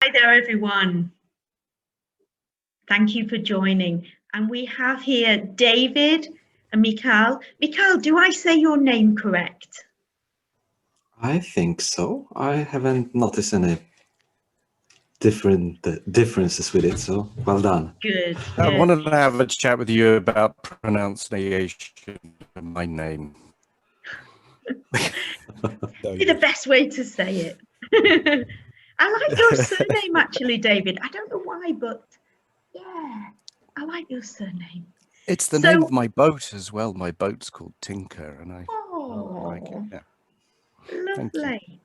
Hi there, everyone. Thank you for joining. And we have here David and Michal. Michal, do I say your name correct? I think so. I haven't noticed any different differences with it, so well done. Good, I good. wanted to have a chat with you about pronunciation of my name. Be the best way to say it. I like your surname, actually, David. I don't know why, but yeah, I like your surname. It's the name of my boat as well. My boat's called Tinker, and I like it. Yeah. Lovely.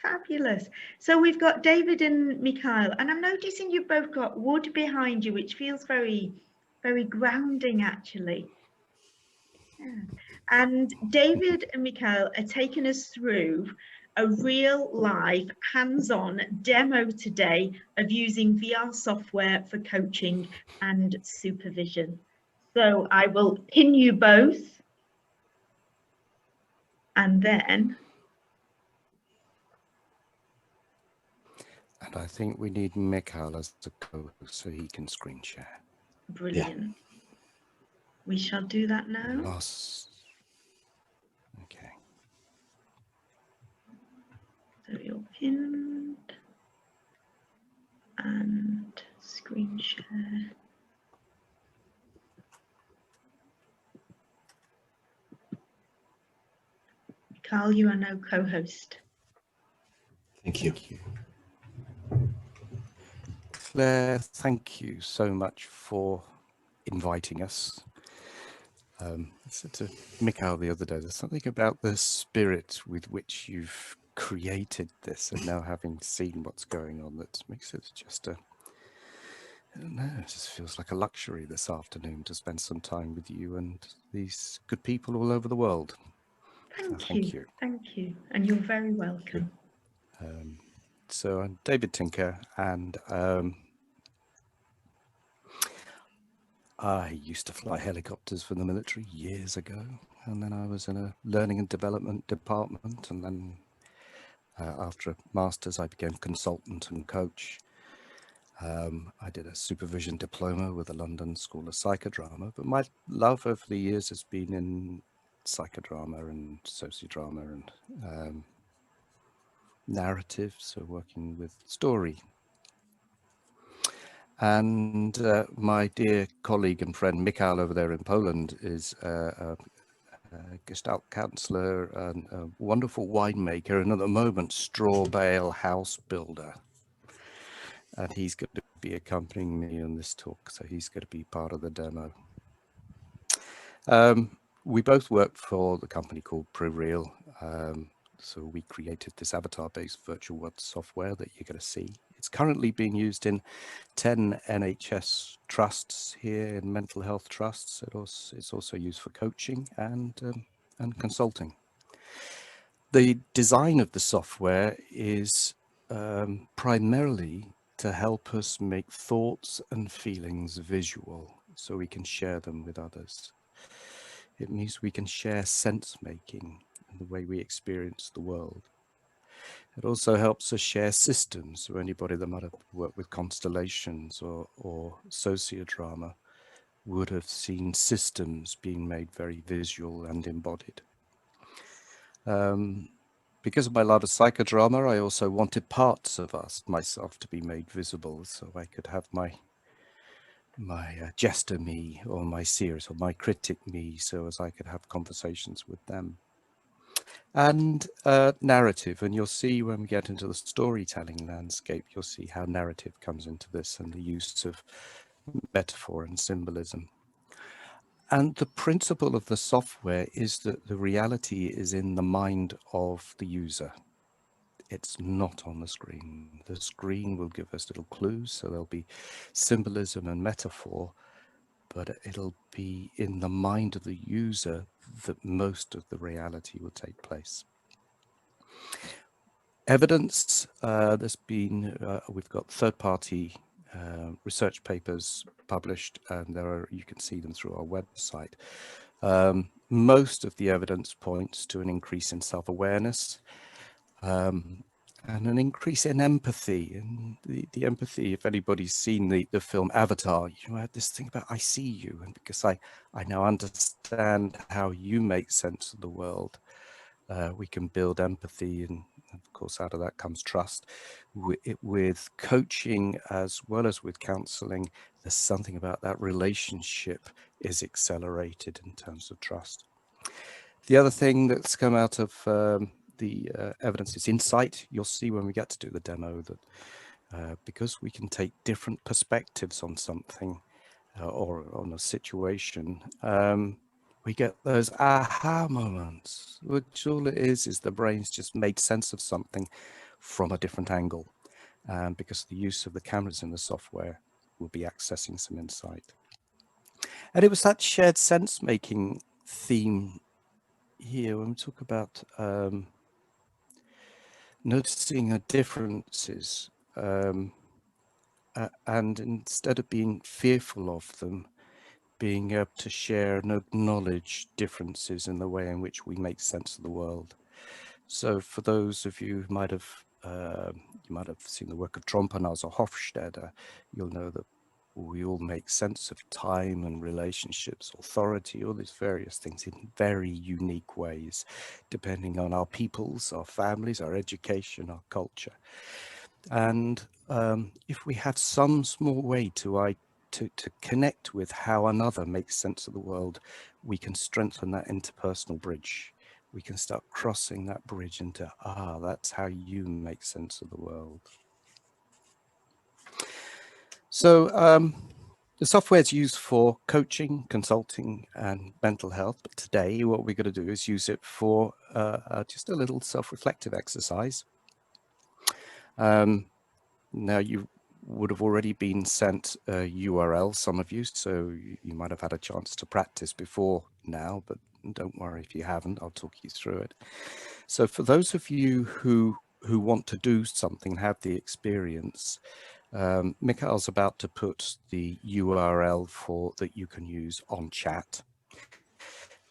Fabulous. So we've got David and Michal, and I'm noticing you've both got wood behind you, which feels very, very grounding, actually. Yeah. And David and Michal are taking us through a real live hands-on demo today of using VR software for coaching and supervision. So I will pin you both, and then And I think we need Michal as the co-host so he can screen share. brilliant. Yeah. We shall do that now. Okay. So you're pinned and screen share. Carl, you are now co-host. Thank you. Claire, thank you so much for inviting us. I said to Michal the other day, there's something about the spirit with which you've created this, and now having seen what's going on, that makes it just I don't know, it just feels like a luxury this afternoon to spend some time with you and these good people all over the world. Thank you. Thank you. And you're very welcome. So I'm David Tinker, and I used to fly helicopters for the military years ago, and then I was in a learning and development department, and then after a master's I became consultant and coach. I did a supervision diploma with the London School of Psychodrama, but my love over the years has been in psychodrama and sociodrama and narrative, so working with story. And my dear colleague and friend Michal over there in Poland is a Gestalt counsellor and a wonderful winemaker, and at the moment straw bale house builder. And he's going to be accompanying me on this talk, so he's going to be part of the demo. We both work for the company called ProReal. So we created this avatar-based virtual world software that you're going to see. It's currently being used in 10 NHS trusts here, in mental health trusts. It's also used for coaching and consulting. The design of the software is primarily to help us make thoughts and feelings visual so we can share them with others. It means we can share sense making and the way we experience the world. It also helps us share systems. So anybody that might have worked with constellations or sociodrama would have seen systems being made very visual and embodied. Because of my love of psychodrama, I also wanted parts of myself to be made visible, so I could have my jester me, or my seers, or my critic me, so as I could have conversations with them. And narrative, and you'll see when we get into the storytelling landscape, you'll see how narrative comes into this and the use of metaphor and symbolism. And the principle of the software is that the reality is in the mind of the user. It's not on the screen. The screen will give us little clues, so there'll be symbolism and metaphor, but it'll be in the mind of the user that most of the reality will take place. Evidence, we've got third-party research papers published, and you can see them through our website. Most of the evidence points to an increase in self-awareness, and an increase in empathy. And the empathy, if anybody's seen the film Avatar, you have this thing about I see you, and because I now understand how you make sense of the world, we can build empathy, and of course out of that comes trust. With coaching as well as with counseling, there's something about that relationship is accelerated in terms of trust. The other thing that's come out of the evidence is insight. You'll see when we get to do the demo that because we can take different perspectives on something or on a situation, we get those aha moments, which all it is the brain's just made sense of something from a different angle. Because the use of the cameras in the software will be accessing some insight. And it was that shared sense-making theme here when we talk about noticing differences, and instead of being fearful of them, being able to share and acknowledge differences in the way in which we make sense of the world. So for those of you who might have seen the work of Trompenas or Hofstede, you'll know that we all make sense of time and relationships, authority, all these various things in very unique ways, depending on our peoples, our families, our education, our culture. And if we have some small way to connect with how another makes sense of the world, we can strengthen that interpersonal bridge. We can start crossing that bridge into, that's how you make sense of the world. So the software is used for coaching, consulting, and mental health. But today, what we're going to do is use it for just a little self-reflective exercise. Now, you would have already been sent a URL, some of you, so you might have had a chance to practice before now, but don't worry if you haven't, I'll talk you through it. So for those of you who want to do something, have the experience, Michal's about to put the URL that you can use on chat.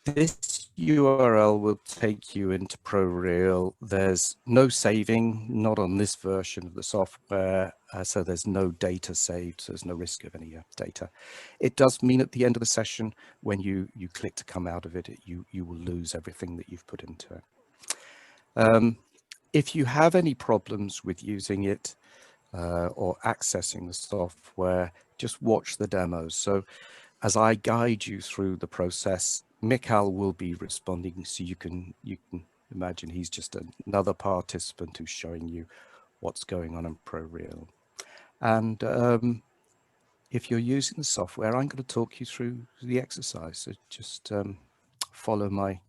This URL will take you into ProReal. There's no saving, not on this version of the software, so there's no data saved, so there's no risk of any data. It does mean at the end of the session, when you click to come out of it, you will lose everything that you've put into it. If you have any problems with using it or accessing the software, just watch the demos. So as I guide you through the process, Michal will be responding, so you can imagine he's just another participant who's showing you what's going on in ProReal. And if you're using the software, I'm going to talk you through the exercise. So just follow my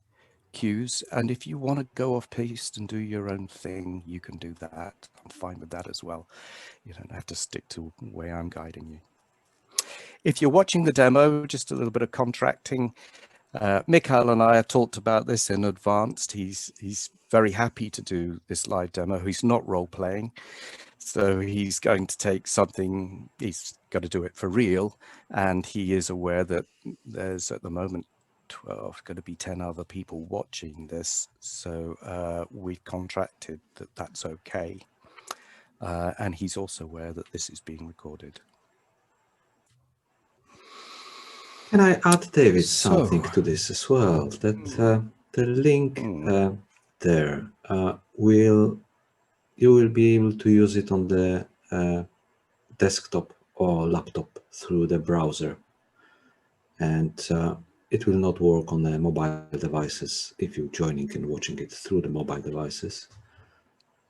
cues. And if you want to go off piste and do your own thing, you can do that. I'm fine with that as well. You don't have to stick to the way I'm guiding you. If you're watching the demo, just a little bit of contracting. Michal and I have talked about this in advance. He's very happy to do this live demo. He's not role-playing, so he's going to take something, he's got to do it for real, and he is aware that there's at the moment 12, going to be 10 other people watching this, so we've contracted that that's okay. And he's also aware that this is being recorded. Can I add, David, something to this as well? That the link there you will be able to use it on the desktop or laptop through the browser, and it will not work on the mobile devices if you're joining and watching it through the mobile devices.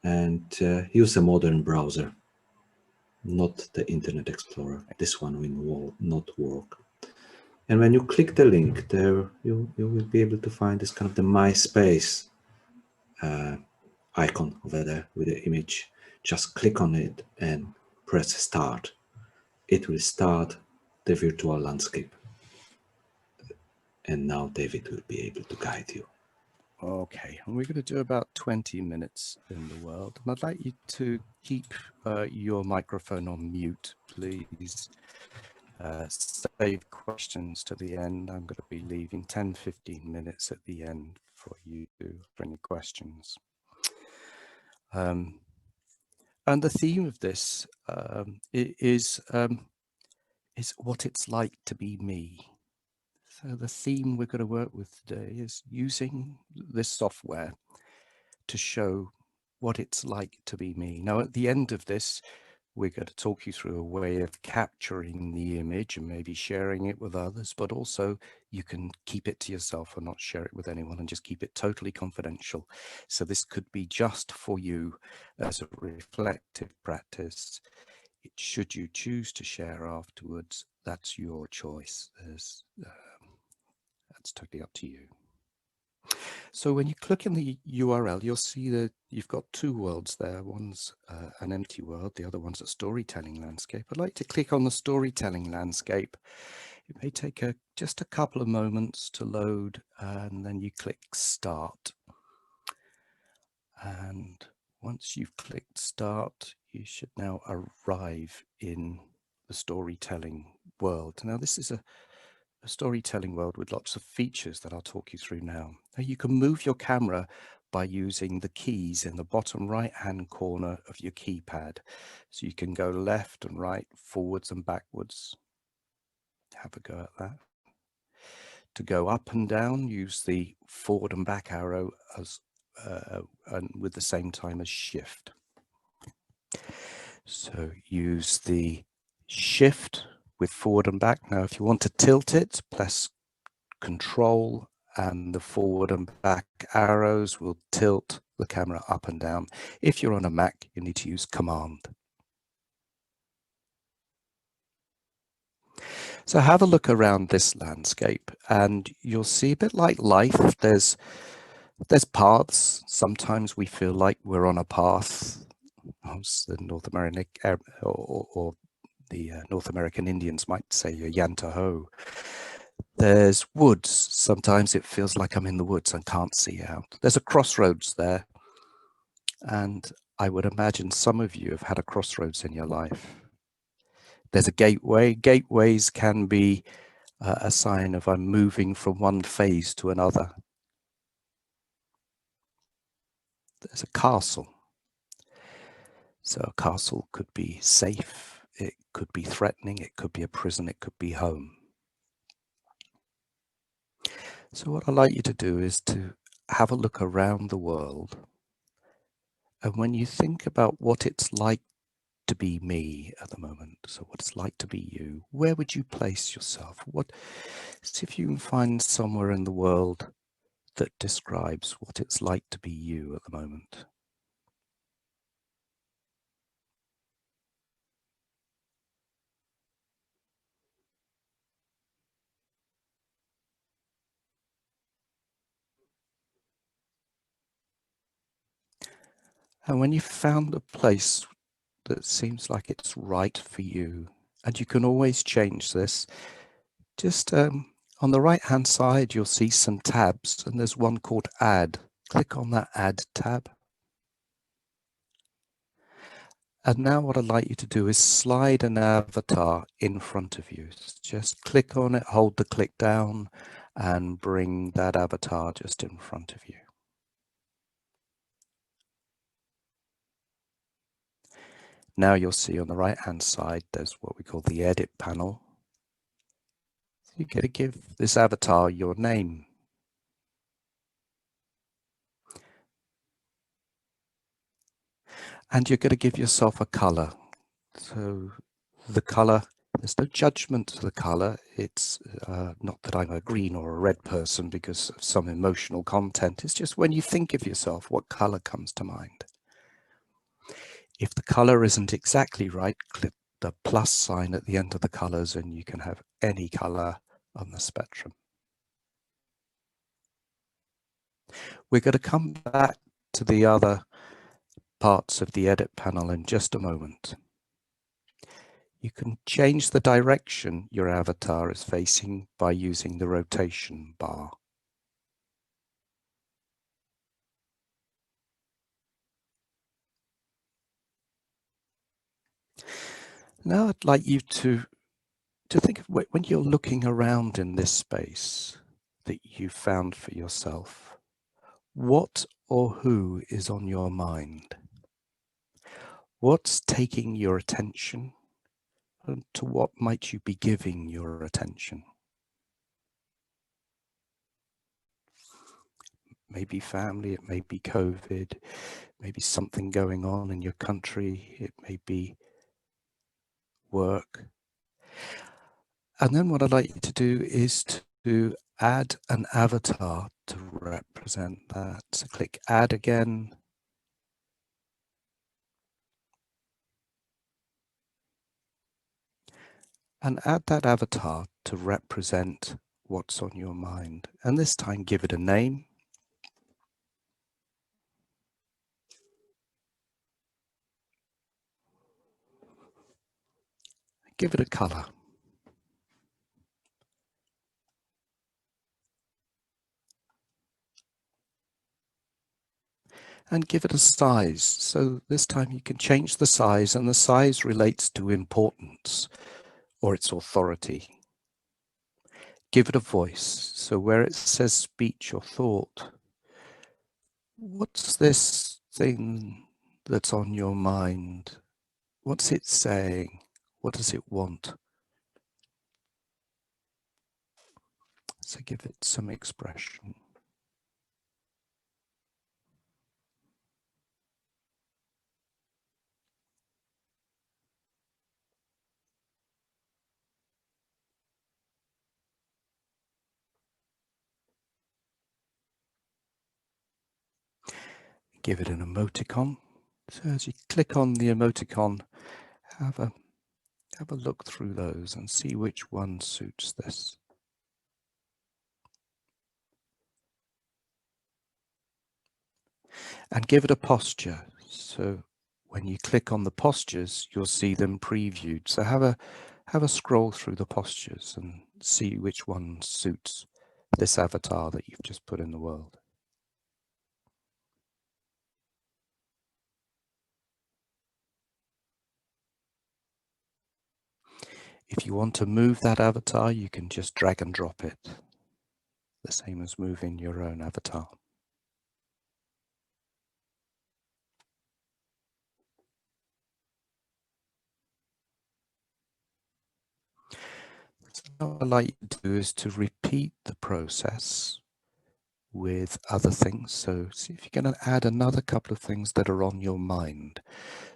And use a modern browser, not the Internet Explorer. This one will not work. And when you click the link there, you will be able to find this kind of the MySpace icon over there with the image. Just click on it and press start. It will start the virtual landscape. And now David will be able to guide you. Okay, and we're going to do about 20 minutes in the world. And I'd like you to keep your microphone on mute, please. Save questions to the end. I'm going to be leaving 10-15 minutes at the end for you for any questions. And the theme of this is what it's like to be me. So the theme we're going to work with today is using this software to show what it's like to be me. Now, at the end of this, we're going to talk you through a way of capturing the image and maybe sharing it with others, but also you can keep it to yourself and not share it with anyone and just keep it totally confidential. So this could be just for you as a reflective practice. Should you choose to share afterwards, that's your choice. That's totally up to you. So when you click in the URL, you'll see that you've got two worlds there. One's an empty world, the other one's a storytelling landscape. I'd like to click on the storytelling landscape. It may take just a couple of moments to load, and then you click start. And once you've clicked start, you should now arrive in the storytelling world. Now, this is a storytelling world with lots of features that I'll talk you through now. Now, you can move your camera by using the keys in the bottom right hand corner of your keypad. So you can go left and right, forwards and backwards. Have a go at that. To go up and down, use the forward and back arrow as and with the same time as shift. So use the shift with forward and back. Now, if you want to tilt it, press Control and the forward and back arrows will tilt the camera up and down. If you're on a Mac, you need to use Command. So have a look around this landscape and you'll see a bit like life. There's paths. Sometimes we feel like we're on a path. The North American or the North American Indians might say a yantaho. There's woods. Sometimes it feels like I'm in the woods and can't see out. There's a crossroads there. And I would imagine some of you have had a crossroads in your life. There's a gateway. Gateways can be a sign of I'm moving from one phase to another. There's a castle. So a castle could be safe. It could be threatening. It could be a prison. It could be home. So what I'd like you to do is to have a look around the world. And when you think about what it's like to be me at the moment, so what it's like to be you, where would you place yourself? See if you can find somewhere in the world that describes what it's like to be you at the moment. And when you've found a place that seems like it's right for you, and you can always change this, just on the right hand side you'll see some tabs and there's one called Add. Click on that Add tab. And now what I'd like you to do is slide an avatar in front of you. Just click on it, hold the click down and bring that avatar just in front of you. Now you'll see on the right hand side there's what we call the edit panel. You're going to give this avatar your name. And you're going to give yourself a color. So the color, there's no judgment to the color. It's not that I'm a green or a red person because of some emotional content. It's just when you think of yourself, what color comes to mind? If the color isn't exactly right, click the plus sign at the end of the colors and you can have any color on the spectrum. We're going to come back to the other parts of the edit panel in just a moment. You can change the direction your avatar is facing by using the rotation bar. Now I'd like you to think of when you're looking around in this space that you found for yourself, what or who is on your mind? What's taking your attention, and to what might you be giving your attention? Maybe family, it may be COVID, maybe something going on in your country, it may be work. And then what I'd like you to do is to add an avatar to represent that. So click add again. And add that avatar to represent what's on your mind. And this time give it a name. Give it a color. And give it a size. So this time you can change the size, and the size relates to importance or its authority. Give it a voice. So where it says speech or thought, what's this thing that's on your mind? What's it saying? What does it want? So give it some expression. Give it an emoticon. So as you click on the emoticon, have a look through those and see which one suits this. And give it a posture. So when you click on the postures, you'll see them previewed. So have a scroll through the postures and see which one suits this avatar that you've just put in the world. If you want to move that avatar, you can just drag and drop it, the same as moving your own avatar. So what I'd like you to do is to repeat the process with other things. So see if you're going to add another couple of things that are on your mind.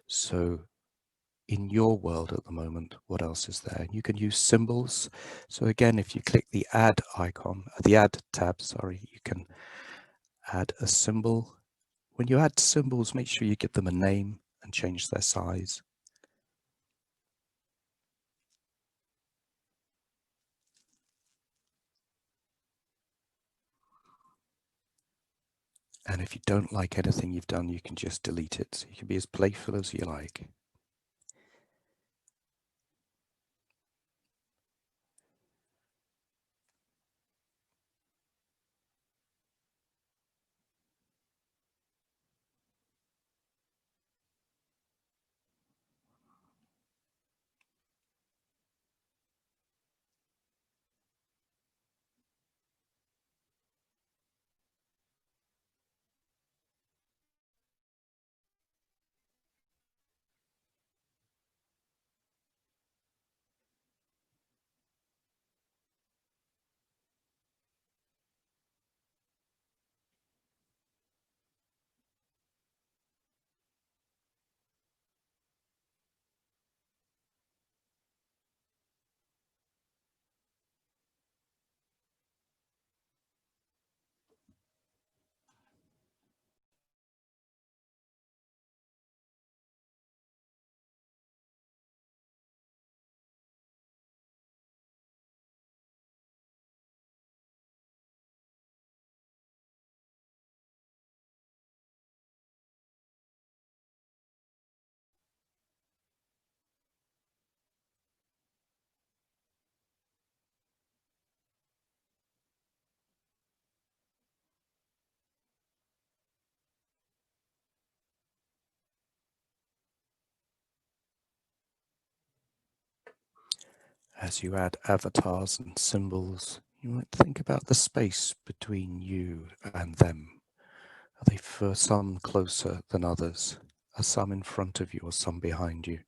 So in your world at the moment, what else is there? You can use symbols. So again, if you click the add icon, the add tab, sorry, you can add a symbol. When you add symbols, make sure you give them a name and change their size. And if you don't like anything you've done, you can just delete it. So you can be as playful as you like. As you add avatars and symbols, you might think about the space between you and them. Are they for some closer than others? Are some in front of you or some behind you?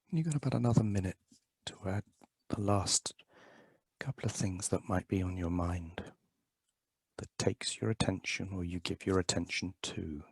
You've got about another minute to add the last couple of things that might be on your mind, that takes your attention or you give your attention to.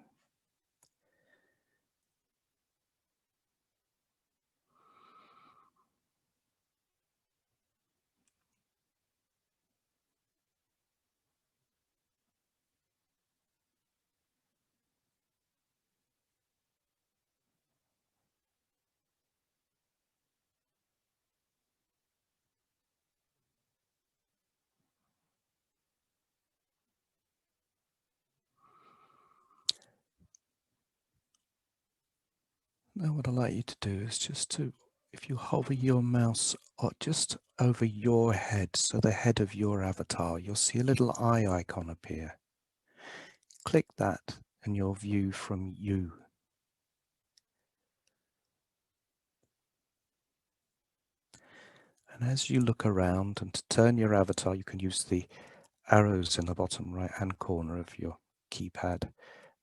Now what I'd like you to do is just to, if you hover your mouse just over your head, so the head of your avatar, you'll see a little eye icon appear. Click that and you'll view from you. And as you look around, and to turn your avatar, you can use the arrows in the bottom right hand corner of your keypad.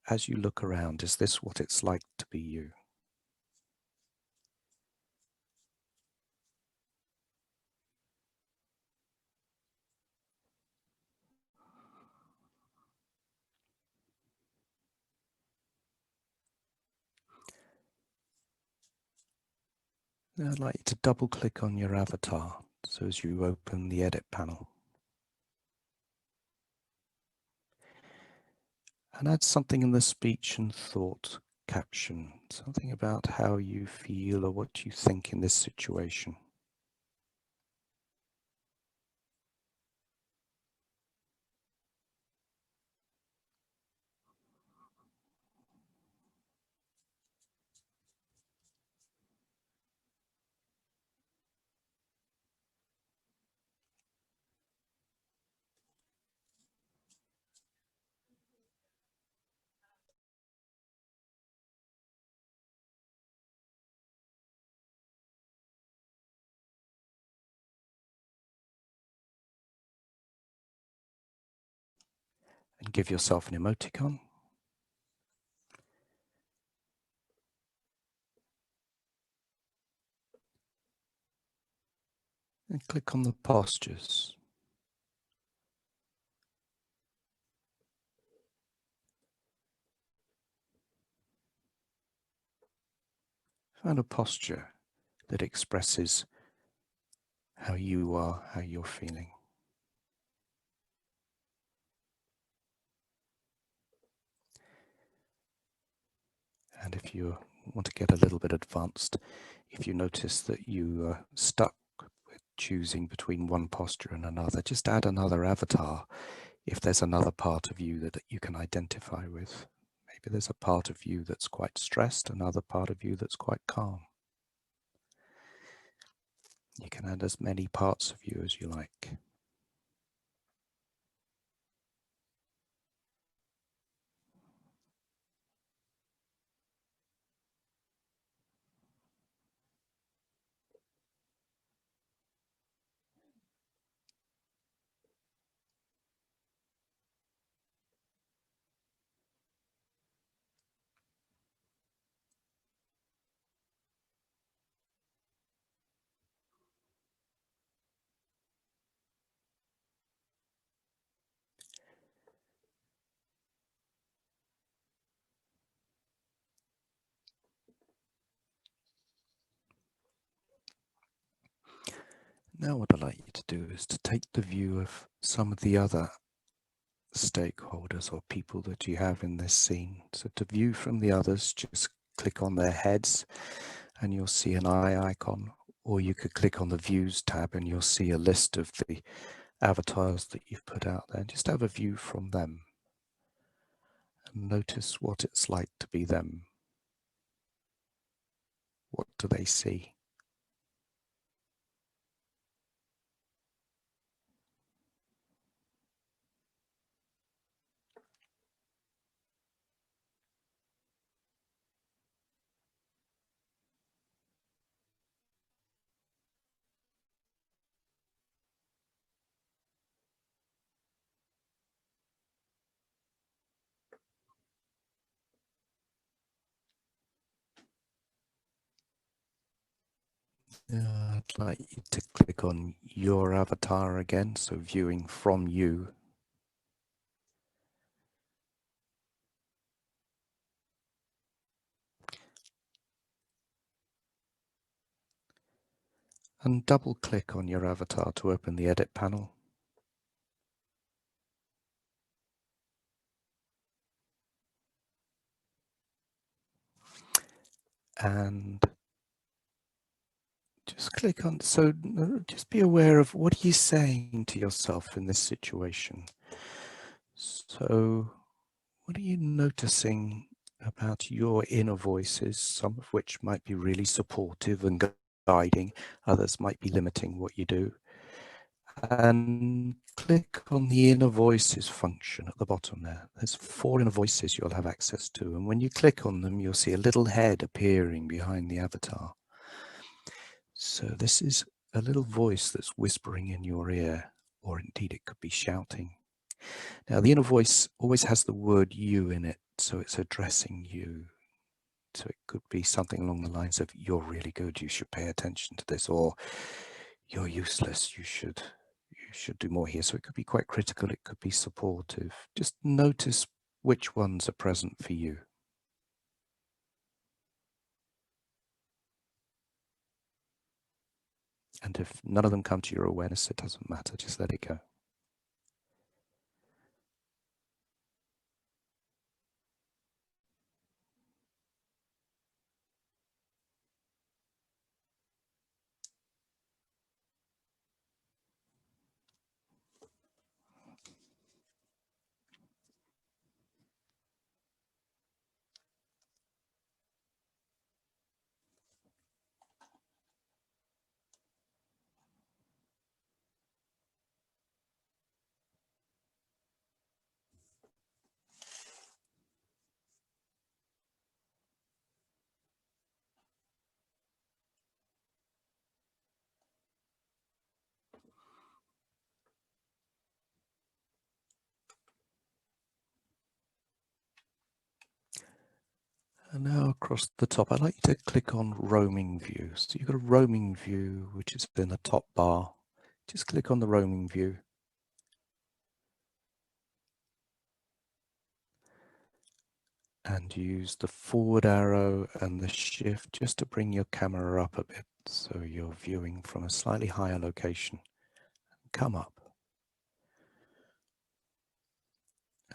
As you look around, is this what it's like to be you? Now I'd like you to double click on your avatar, so as you open the edit panel. And add something in the speech and thought caption, something about how you feel or what you think in this situation. And give yourself an emoticon. And click on the postures. Find a posture that expresses how you are, how you're feeling. And if you want to get a little bit advanced, if you notice that you are stuck with choosing between one posture and another, just add another avatar if there's another part of you that you can identify with. Maybe there's a part of you that's quite stressed, another part of you that's quite calm. You can add as many parts of you as you like. Now what I'd like you to do is to take the view of some of the other stakeholders or people that you have in this scene. So to view from the others, just click on their heads and you'll see an eye icon, or you could click on the Views tab and you'll see a list of the avatars that you've put out there. Just have a view from them and notice what it's like to be them. What do they see? I'd like you to click on your avatar again, so viewing from you. And double click on your avatar to open the edit panel. And just click on, so just be aware of what are you saying to yourself in this situation. So what are you noticing about your inner voices, some of which might be really supportive and guiding, others might be limiting what you do. And click on the inner voices function at the bottom there. There's 4 inner voices you'll have access to, and when you click on them, you'll see a little head appearing behind the avatar. So this is a little voice that's whispering in your ear, or indeed it could be shouting. Now the inner voice always has the word you in it, so it's addressing you. So it could be something along the lines of, you're really good, you should pay attention to this, or you're useless, you should do more here. So it could be quite critical, it could be supportive. Just notice which ones are present for you. And if none of them come to your awareness, it doesn't matter, just let it go. And now across the top, I'd like you to click on roaming view. So you've got a roaming view, which is in the top bar. Just click on the roaming view. And use the forward arrow and the shift just to bring your camera up a bit. So you're viewing from a slightly higher location. Come up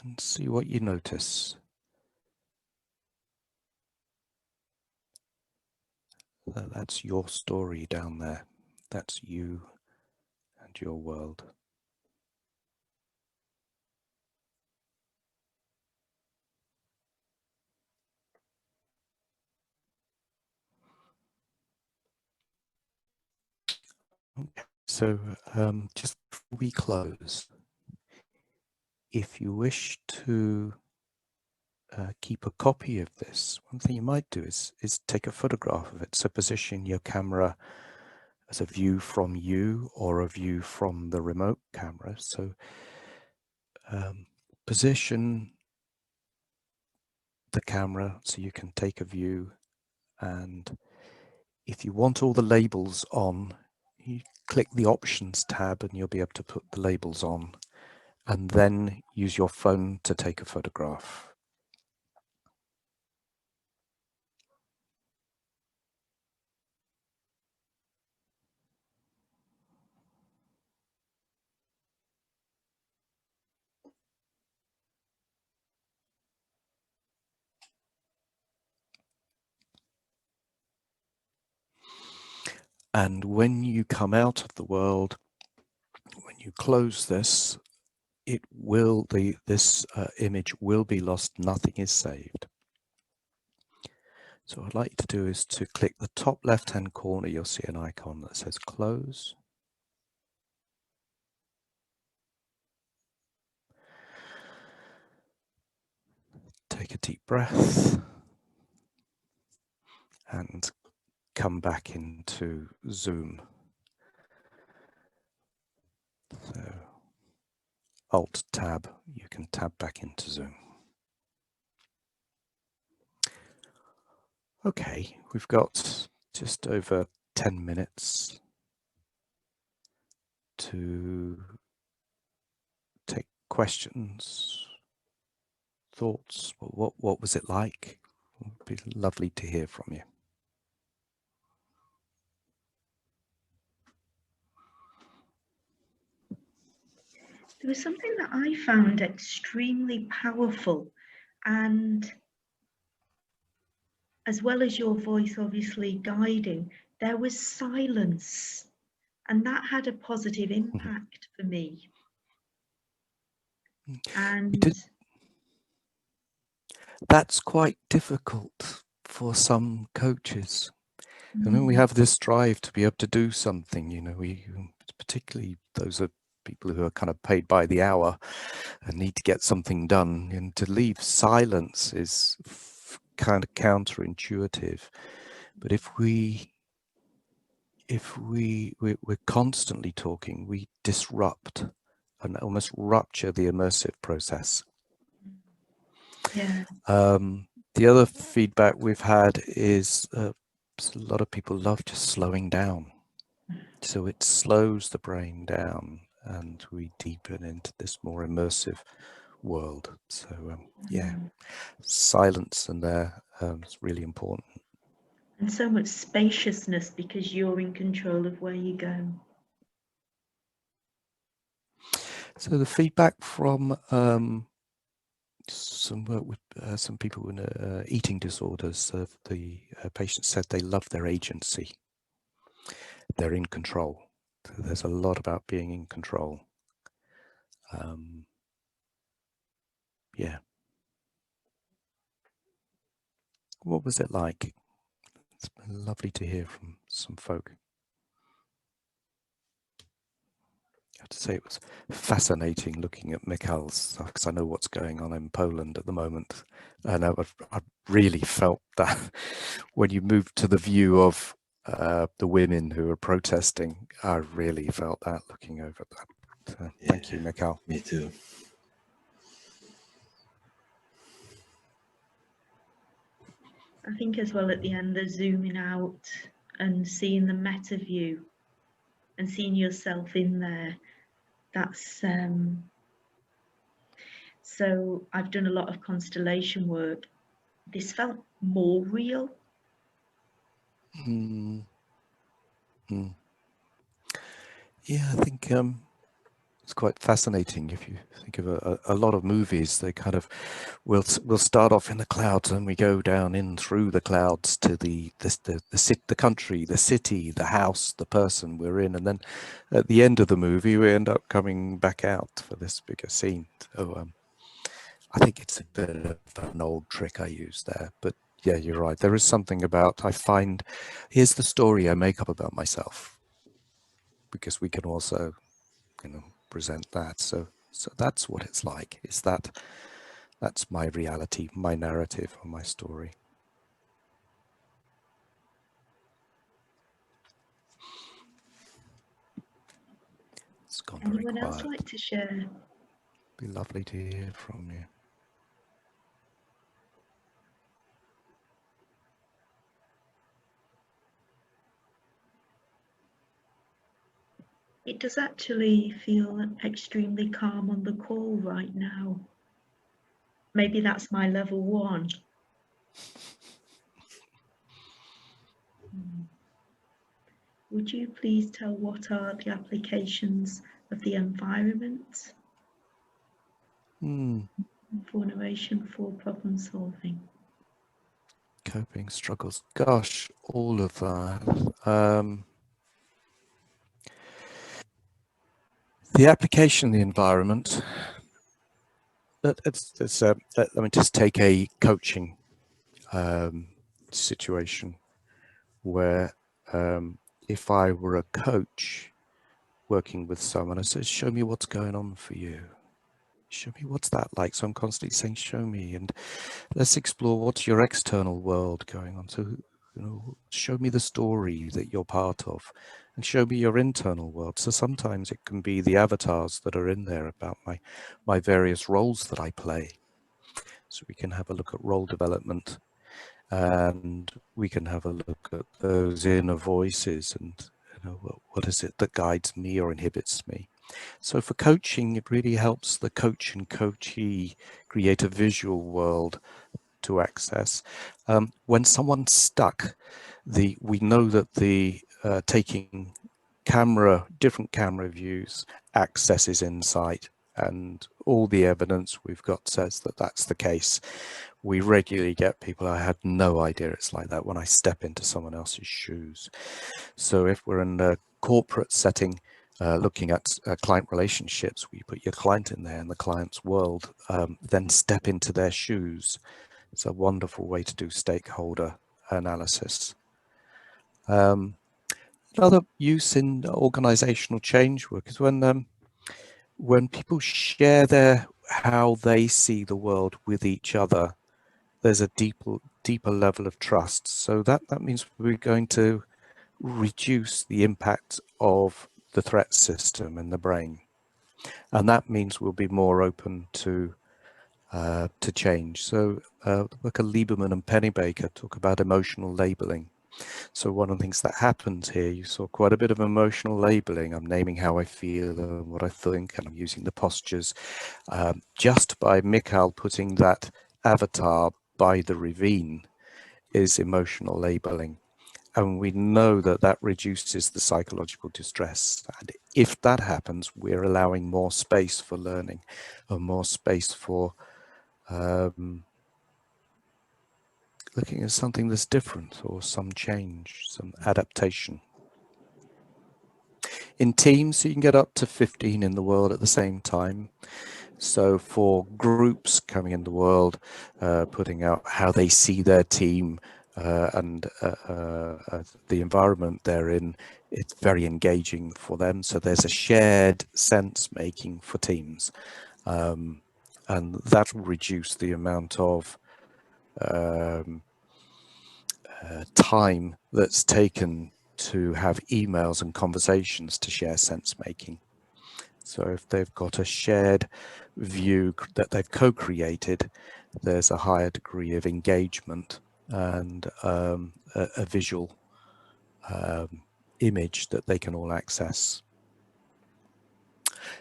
and see what you notice. That's your story down there. That's you and your world. Okay. So just before we close, if you wish to keep a copy of this, one thing you might do is take a photograph of it. So position your camera as a view from you or a view from the remote camera. So position the camera so you can take a view, and if you want all the labels on, you click the options tab and you'll be able to put the labels on, and then use your phone to take a photograph. And when you come out of the world, when you close this, it will, this image will be lost. Nothing is saved. So what I'd like you to do is to click the top left-hand corner. You'll see an icon that says close. Take a deep breath and come back into Zoom. So Alt Tab, you can tab back into Zoom. Okay, we've got just over 10 minutes to take questions, thoughts. What was it like? It would be lovely to hear from you. There was something that I found extremely powerful, and as well as your voice obviously guiding, there was silence, and that had a positive impact for me. And that's quite difficult for some coaches. And then we have this drive to be able to do something, you know, particularly those are people who are kind of paid by the hour and need to get something done, and to leave silence is kind of counterintuitive. But if we're constantly talking, we disrupt and almost rupture the immersive process. Yeah. The other feedback we've had is a lot of people love just slowing down. So it slows the brain down and we deepen into this more immersive world. So yeah, silence in there is really important. And so much spaciousness because you're in control of where you go. So the feedback from some work with some people with eating disorders, the patients said they love their agency. They're in control. So there's a lot about being in control. Yeah. What was it like? It's been lovely to hear from some folk. I have to say it was fascinating looking at Michal's stuff, because I know what's going on in Poland at the moment. And I really felt that when you moved to the view of the women who are protesting, I really felt that looking over that. So, yeah, thank you, Michal. Me too. I think as well at the end, the zooming out and seeing the meta view and seeing yourself in there, that's so I've done a lot of constellation work. This felt more real. Yeah, I think it's quite fascinating. If you think of a lot of movies, they kind of we'll start off in the clouds and we go down in through the clouds to the country, the city, the house, the person we're in, and then at the end of the movie we end up coming back out for this bigger scene. So I think it's a bit of an old trick I use there, but yeah, you're right. There is something about, I find, here's the story I make up about myself, because we can also, you know, present that. So that's what it's like. Is that's my reality, my narrative, or my story. It's gone very quiet. Anyone else like to share? Be lovely to hear from you. It does actually feel extremely calm on the call right now. Maybe that's my level 1. Would you please tell what are the applications of the environment for narration for problem solving? Coping struggles. Gosh, all of that. The application, the environment. Let me just take a coaching situation where if I were a coach working with someone, I said, show me what's going on for you. Show me what's that like. So I'm constantly saying, show me, and let's explore what's your external world going on. So, you know, show me the story that you're part of, and show me your internal world. So sometimes it can be the avatars that are in there about my various roles that I play. So we can have a look at role development, and we can have a look at those inner voices, and you know, what is it that guides me or inhibits me. So for coaching, it really helps the coach and coachee create a visual world to access. When someone's stuck, we know that the taking different camera views accesses insight, and all the evidence we've got says that that's the case. We regularly get people, I had no idea it's like that when I step into someone else's shoes. So if we're in a corporate setting, looking at client relationships, we put your client in there in the client's world, then step into their shoes. It's a wonderful way to do stakeholder analysis. Another use in organizational change work is when people share how they see the world with each other, there's a deeper level of trust. So that means we're going to reduce the impact of the threat system in the brain, and that means we'll be more open to change. So the work of Lieberman and Pennebaker talk about emotional labeling. So one of the things that happens here, you saw quite a bit of emotional labeling. I'm naming how I feel and what I think, and I'm using the postures. Just by Michal putting that avatar by the ravine is emotional labeling. And we know that that reduces the psychological distress. And if that happens, we're allowing more space for learning and more space for looking at something that's different, or some change, some adaptation. In teams, you can get up to 15 in the world at the same time. So for groups coming in the world, putting out how they see their team and the environment they're in, it's very engaging for them. So there's a shared sense making for teams, and that will reduce the amount of time that's taken to have emails and conversations to share sense making. So if they've got a shared view that they've co-created, there's a higher degree of engagement and a visual image that they can all access.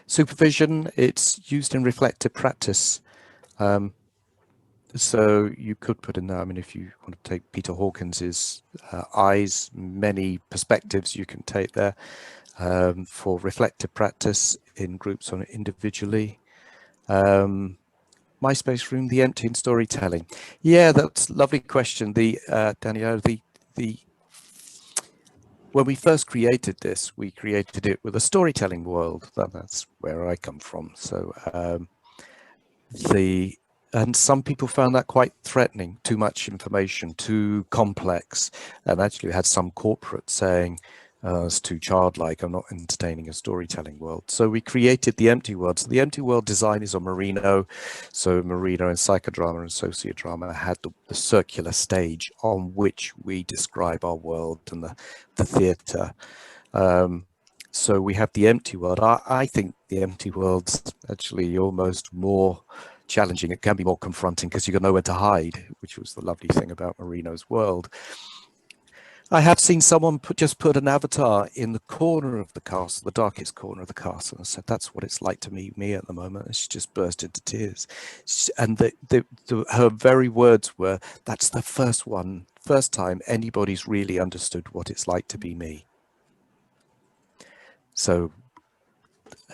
Supervision, it's used in reflective practice. So you could put in there, I mean, if you want to take Peter Hawkins's eyes, many perspectives you can take there for reflective practice in groups or individually. My space room, the empty and storytelling. Yeah, that's a lovely question. Danielle, when we first created this, we created it with a storytelling world. That's where I come from. So and some people found that quite threatening, too much information, too complex. And actually we had some corporates saying, it's too childlike, I'm not entertaining a storytelling world. So we created the empty world. So the empty world design is on Merino. So Merino and psychodrama and sociodrama had the circular stage on which we describe our world and the theatre. So we have the empty world. I think the empty world's actually almost more challenging. It can be more confronting because you've got nowhere to hide, which was the lovely thing about Merino's world. I have seen someone just put an avatar in the corner of the castle, the darkest corner of the castle, and said, that's what it's like to meet me at the moment. And she just burst into tears. And her very words were, that's the first time anybody's really understood what it's like to be me. So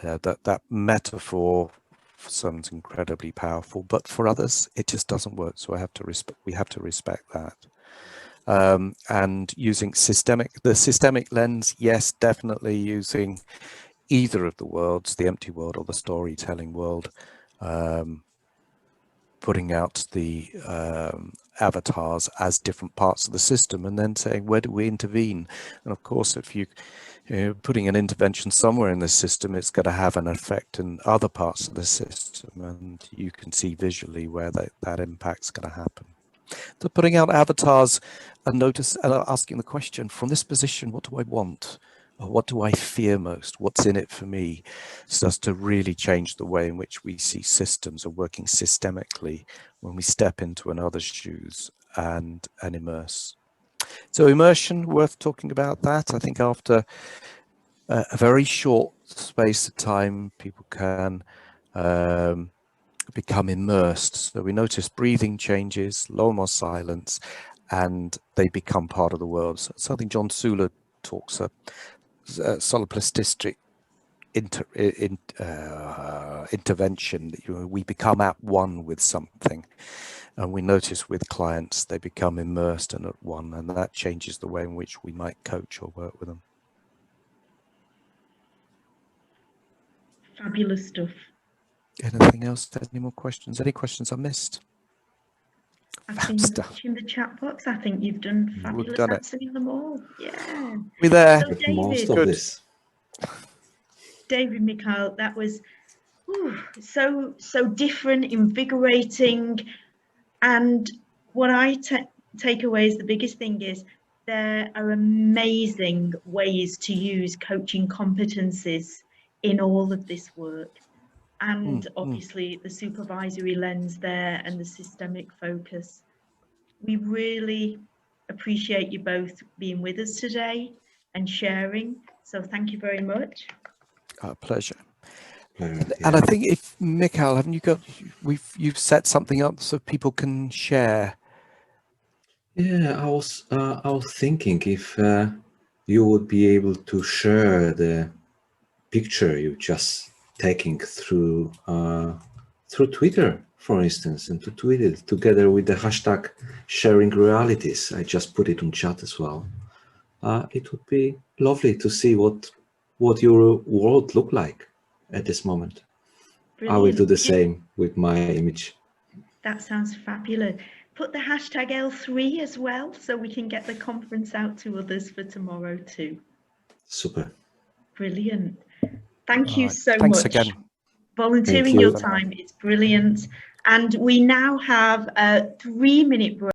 that metaphor for someone's incredibly powerful, but for others it just doesn't work. So we have to respect that. And using the systemic lens, yes, definitely using either of the worlds, the empty world or the storytelling world, putting out the avatars as different parts of the system, and then saying, where do we intervene? And of course, if you're putting an intervention somewhere in the system, it's going to have an effect in other parts of the system, and you can see visually where that impact's going to happen. So putting out avatars and asking the question, from this position, what do I want? Or what do I fear most? What's in it for me? Starts to really change the way in which we see systems are working systemically when we step into another's shoes and immerse. So immersion, worth talking about that. I think after a very short space of time, people can become immersed. So we notice breathing changes, more silence, and they become part of the world. So something John Sula talks soliplastic intervention. We become at one with something, and we notice with clients they become immersed and at one, and that changes the way in which we might coach or work with them. Fabulous stuff. Anything else? Any more questions? Any questions I missed? I've been watching the chat box. I think you've done fabulous answering them all. Yeah. We're there. So David, most of this. David, Michal, that was so different, invigorating. And what I take away as the biggest thing is there are amazing ways to use coaching competencies in all of this work. And obviously the supervisory lens there and the systemic focus. We really appreciate you both being with us today and sharing. So thank you very much. Our pleasure. And I think, if Michal, haven't you got? You've set something up so people can share. Yeah, I was thinking if you would be able to share the picture you just taking through Twitter, for instance, and to tweet it together with the hashtag sharing realities. I just put it on chat as well. It would be lovely to see what your world look like at this moment. Brilliant. I will do the same with my image. That sounds fabulous. Put the hashtag L3 as well, so we can get the conference out to others for tomorrow too. Super. Brilliant. Thank you so Thanks much. Again. Volunteering your time, it's brilliant. And we now have a 3-minute break.